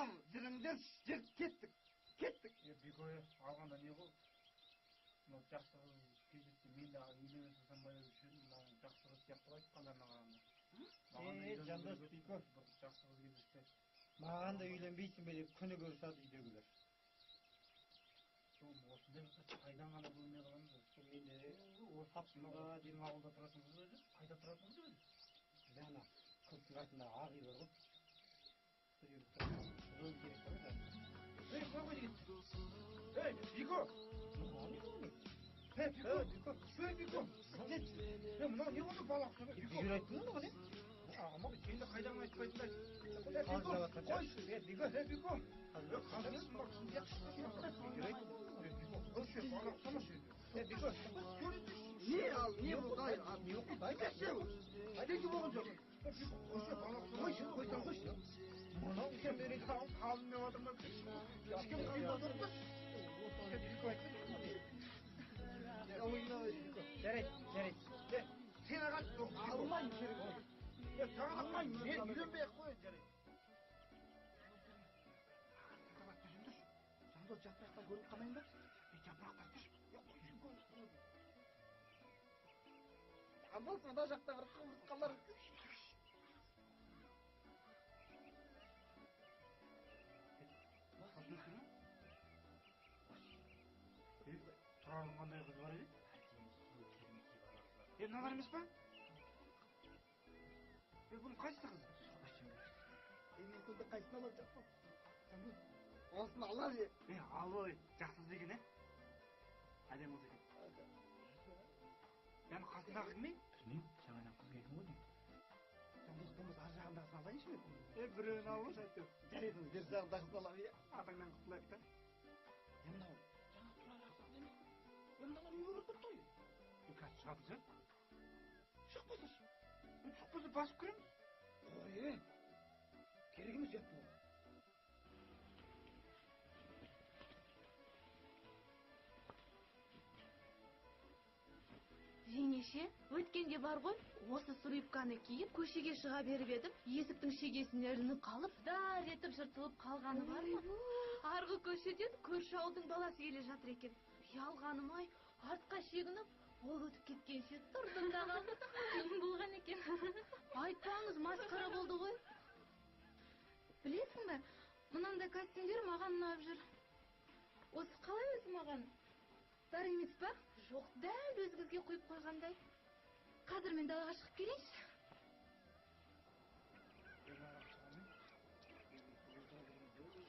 ал жүріңдер кеттік. Бико алғанда не ғой? Мынау жақсы қыз кездесті, мен де үйлене салсам ба деп жүрдім, мынау жақсы қыз сияқты айтқандарына қарағанда. Жандос Бико, жақсы қыз кездесті. маған да үйленбейсің бе деп күні көрсетеді үйдегілер. Осындай қайдан ғана көрмей қаламыз. Мен де Қапсында деген ауылда тұрасыңыз өзі? Қайда тұрасыңыз өзі? Жаңа көптің артындағы ақ үй бар ғой. Сол жерде тұрасың. Керек бар ма? Қой деген. Бико! Бико! Мынау не болды балақшы? Бико айттың ба не? Амал сен де қайдан айтпайтындай. Қойшы, Бико! Қазір бақ сізге не ал, не болды? Не оқыды? Айдекі болған жоқ. Қойшы. Мынау сен бері қалын не отырма. Ешкім қалын отырма. Бико айтты. Жарайды. Сен ағат алмайын керек ол. Алмайын, мен үйленбей-ақ қойын жарайды. Жандос жапырақтан көріп қалайын ба? Жапырақтан түш. Жандос ана жақта бір құмырсқалар. Тұрардың қандай қыз бар еді? Мыналар емес па? Бұның қайсысы қыз? Мен сонда қайсыны алып жатпам. Осыны ала бер. Алып, жақсы қыз екен, әдемі қыз екен. Яны қасындағы кім? Білмеймін, жаңадан қыз келген ғой деймін. Жандос болмаса ар жағындағысын алайыншы мен. Біреуін алып әйтеуір. Жарайды, бер жағындағысын алам, атаңнан құтылайық та. Мынау жаңа тұра жақсы емес. Мыналар не болып кетті ғой? Қазір шығады жат. Шықпаса. Шықпаса басып кіреміз. Қой, керек емес жат бұл. Жеңеше, өткенде бар ғой, осы сурипканы киіп, көшеге шыға беріп едім, есіктің шегесіне ілініп қалып, дар етіп жыртылып қалғаны бар ма? Арғы көшеден көрші ауылдың баласы келе жатыр екен. Ұялғаным-ай, артқа шегініп, ол өтіп кеткенше тұрдым да қалдым. Болған екен. Айтпаңыз, масқара болды ғой. Білесің бе, мынандай костюмдер маған ұнап жүр. Осы қалай өзі маған? Дар емес па? Жоқ, дәл өзіңізге қойып қойғандай. Қазір мен далаға шығып келейінші.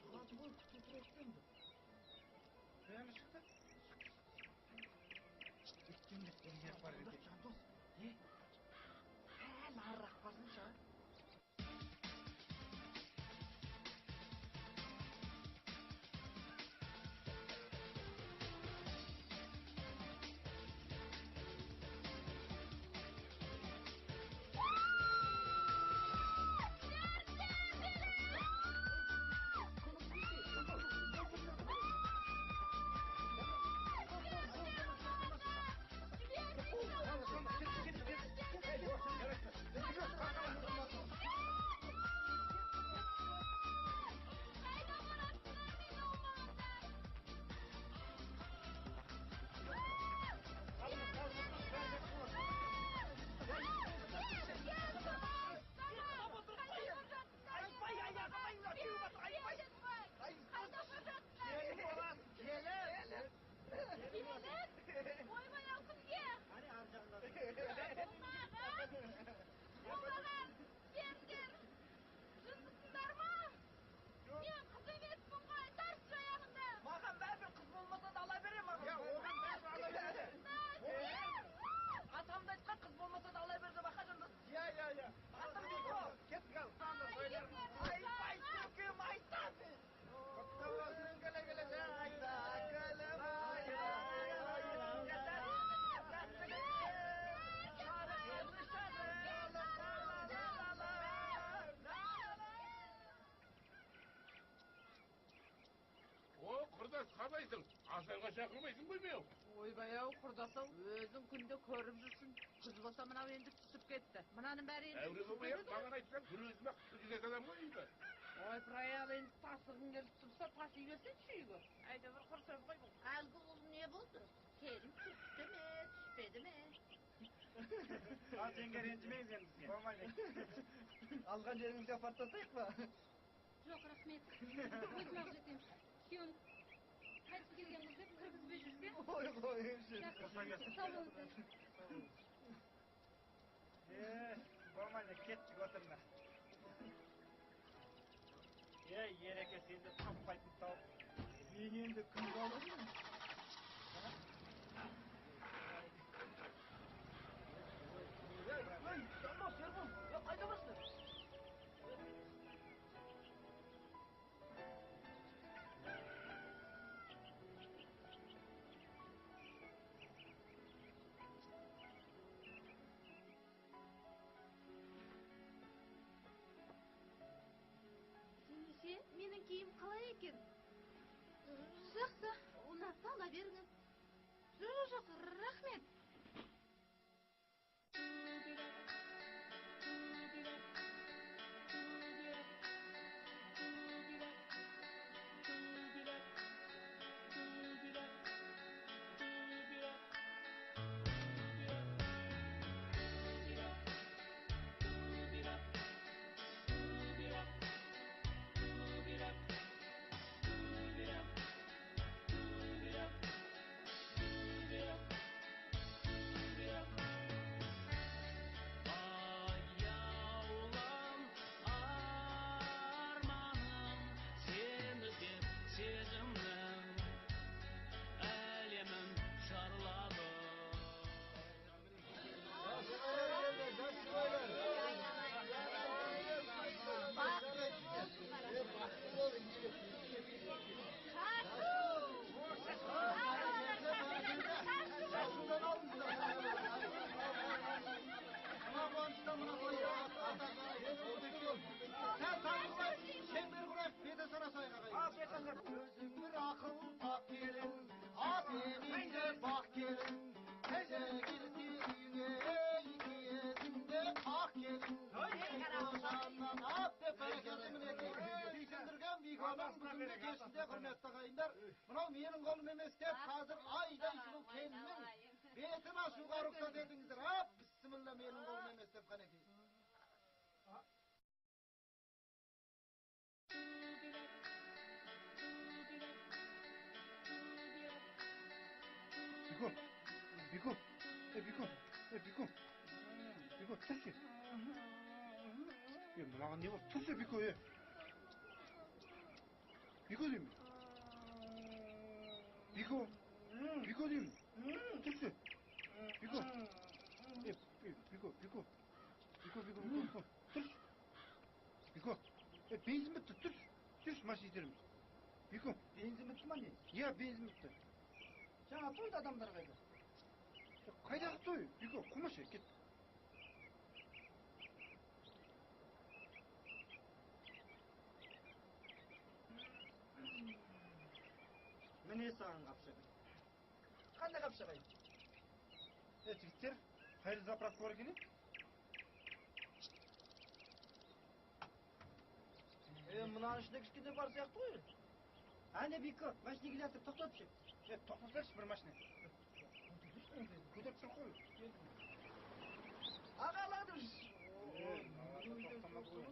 Шығады ғой, күтіп тұрасың. Бәрі шықты. Өткенде ерек бар екен. Жандос, сәл арырақ барсыншы. Құрдас қалайсың? Асарға шақырмайсың ғой меу? Ойбай-ау, құрдас-ау, өзің күнде көріп жүрсің. Күз болса мынау енді түсіп кетті. Мынаның бәрі енді түсіп кетті. Маған айтсаң, бір өзім-ақ кіргізе салам ғой үйді. Ойпыр-ай, ал енді тасы келсеңші үйге. Әйда бір құрсыз ғой бұл. Әлгі ұл не болды? Келін түсті ме, түспеді ме? Ал жеңге ренжімеңіз енді сен. Болмайды. Алған жеріңізге апарып тастайық па? Жоқ, рахмет. Өзім ақ жетем. Күйеуім қайтып келген қыз деп кіргізбей жүрсе. Ой, қойыңызшы. Сау болыңыздар. Болмайды, кеттік отырыңдар. Ереке, сен де таппайтын тауып. Мен енді кім қаламын? Ой, Жандос, Ербол, қайда барсыңдар? Жеңеше, менің киім қалай екен? Жақсы, ұнаса ала беріңіз. Жоқ, рахмет. Өзің бір ақыл тап келін, атеңізді бақ келін, кәже келсе үйіңе киесіңде ақ келін. Қожаннан ат деп бәрекелді мінекей. Сүйсіндірген бигоның бүгінгі кешінде құрметті ағайындар. Мынау менің қолым емес деп қазір айдай сұлу келіннің бетін ашуға рұқсат етіңіздер. Ап, бісміллә, менің қолым емес деп қанекей. Бико, тұршы. Мынаған не болды? Тұршы, Бико, Бико деймін. Бико деймін. Тұршы. Бико. Бико. Тұршы. Бико. Бензин бітті, тұршы. Жүрші, машина итеріміз. Бико. Бензин бітті ма не? Иә, бензин бітті. Жаңа тойда адамдар қайда? Қайдағы той? Бико, қумашы, кет. Міне саған қапшағай. Қандай қапшағай? Жігіттер, қайда заправка бар екен? Мынаның ішінде кішкене бар сияқты ғой. Әне Бико, машина келе жатыр, тоқтатшы. Тоқтатаршы бір машина. Көтеріп тұр қой. Ағаладым. Тоқтамады ғой.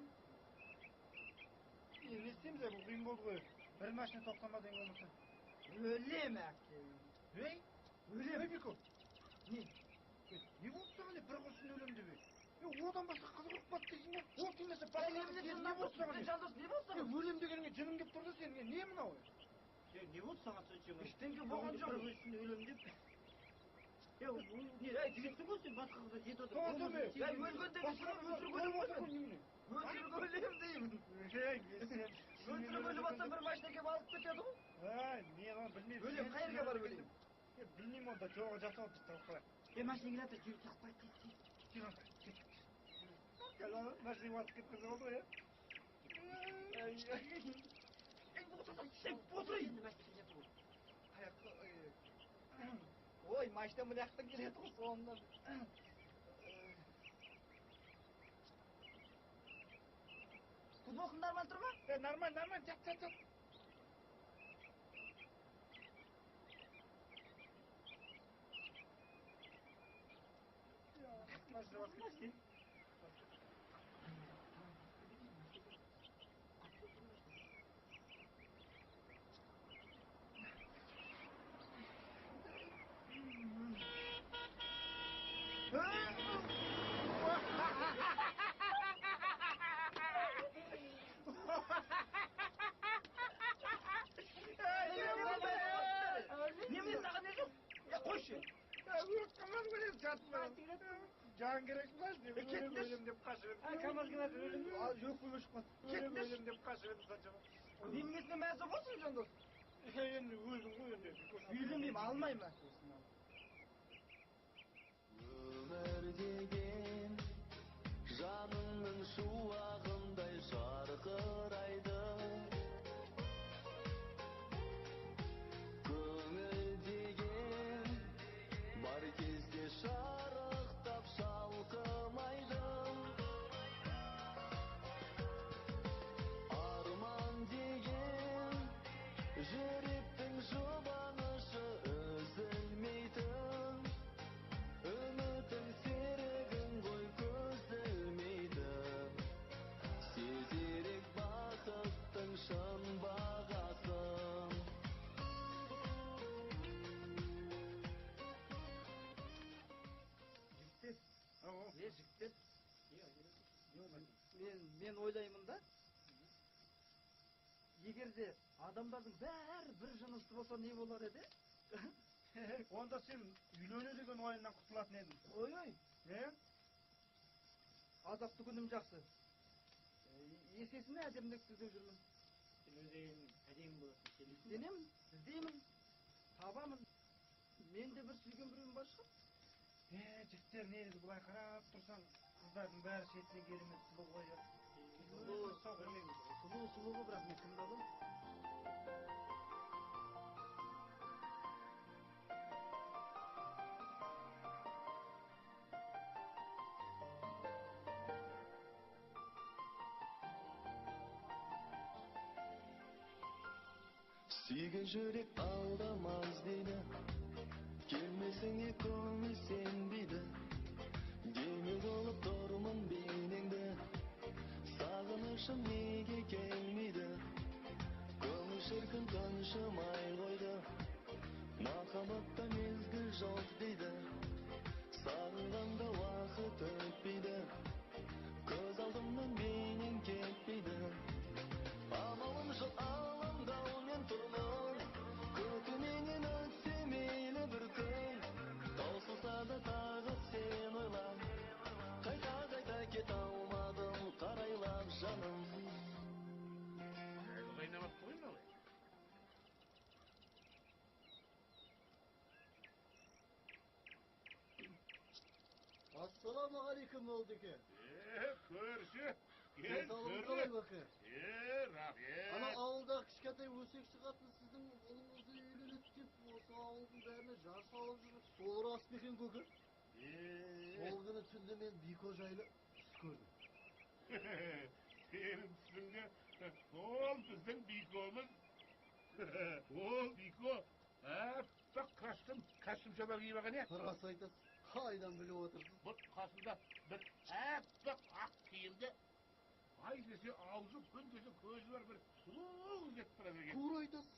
Не істейміз, бұл қиын болды ғой. Бір машина тоқтамады ең болмаса. Өлем әке. Өлем, Бико. Не? Не болды саған, бір құрсын өлем деп. Одан басқа қызық ұрып бат дейсің ба? Ол тимесе басқа не болды саған? Жандос, не болды саған? Өлем дегеніңе жының кеп тұрды сен. Не мынау? Не болды саған сөйтсем? Ештеңке болған жоқ. Бір құрсын өлем деп. Жігітсің ғой сен, басқа қызға жетіп отыр. Өлгенде өлем деймін. Өтірік өліп атса бір машина кеп алып кетеді ғой. Мен оны білмеймін. Өлем қайерге барып өлем? Білмеймін, онда жоға жатып алып біз талқылайық. Машина келе жатыр, жүріп тақпай кет. Машина басып кеткізіп алды ғой, Ой, машина мына жақтан келеді ғой, соңынан. Футболкаң нормально тұр ма? Нормально, жат. басып кетті. Немен саған не жоқ? Қойшы. КамАЗ менен жатып жан керек па? Өлем деп қашып едім. КамАЗ өлім өкпеге ұшып қалды. Өлем деп қашып едім соншама. Неменесіне мәзі болсын жандос? Енді өзің ғой енді. Үйленбеймін, алмаймын. Өмір деген жаныңның шуағындай жарқырайды. Көңіл деген бар кезде шарықтап шалқымайды. Арман деген жүректің жұбанышы үзілмейтін. Үмітің серігін ғой көзілмейді. Сезерек бақыттың шын бағасын. Жігіттер, мен ойлаймын да, егер де адамдардың бәрі бір жынысты болса не болар еді? Онда сен үйлену деген ойыннан құтылатын едің. Ой, азапты күнім жақсы. Есесіне әдемдікті іздеп жүрмін. Сен өз әйелің әдемі болатын сенесің. Сенемін, іздеймін, табамын. Мен де бір сүйген біреуім бар шығар. Жігіттер негізі былай қарап тұрсаң, қыздардың бәрі шетінен керемет сұлу ғой. Сұлу, бірақ мен кімді аламын? Сүйген жүрек алдамас дейді, келмесіңе көңіл сенбейді. Демек болып тұрмын бейнеңді, сағынышым неге келмейді. Көңіл шіркін тыншымай қойды, махаббатта мезгіл жоқ дейді. Сағынғанда уақыт өтпейді, көз алдымнан бейнең кетпейді. Амалым жоқ алаңдаумен тұрмын, көкімнен өтсе мейлі бір күн. Таусылса да тағы сен ойлап, қайта кете алмадым қарайлап жаным. Қайнамап қойын алай. Ассаламағалейкум Молдеке. Көрші. Денсаулығыңыз қалай бақы? Рахмет. Ана ауылдағы кішкентай өсекші қатын сіздің ұлыңызды үйленеді деп, осы ауылдың бәріне жар салып жүр. Сол рас па екен көке? Сол күні түнде мен Бико жайлы түс көрдім. Сенің түсіңде ол біздің Бикомыз. Ол Бико аппақ костюмшалар киіп алған, иә? Рас айтасыз. Қайдан біліп отырсыз? Бұл қасында бір аппақ ақ киімді, ай десе аузы, күн десе көзі бар бір сұлу кетіп бара берген. Тура айтасыз.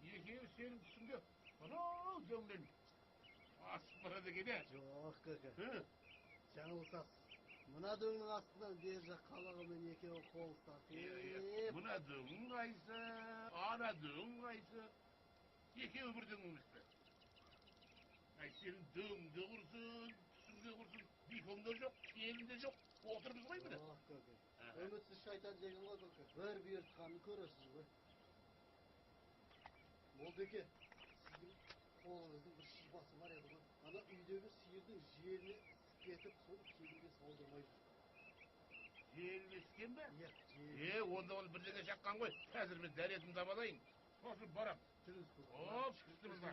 Екеуі сенің түсіңде анау дөңнен асып барады екен, иә? Жоқ көке. Жаңылсыз. Мына дөңнің астынан бер жақ қалағымен екеуі қол ұстасып. Мына дөң қайсы, ана дөң қайсы? Екеуі бір дөң емес пе? Ай, сенің дөңде құрсын, түсіңде құрсын, Бикомда жоқ, келінде жоқ, отырмыз ғой міне. Көке. Үмітсіз шайтан деген ғой көке. Бір бұйыртқанын көресіз ғой. Молдеке, сіздің қолыңыздың бір шипасы бар еді ғой. Ана үйдегі сиырдың жеріне кетіп, сол келінге салдырмай жүр. Жеріне іскен бе? Иә, Онда оны бірдеңе жаққан ғой. Қазір мен дәретімді алайын. Сосын барам. Шықтымыз ба?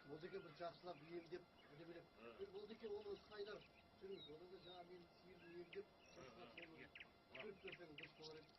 Молдеке бір жақсылап емдеп, әдемелеп. Молдеке оны қайдар. Жүріңіз, одан да жаңа мен сиырды емдеп, жақсылап соны көріп берсеңіз дұрыс болар еді.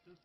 Түп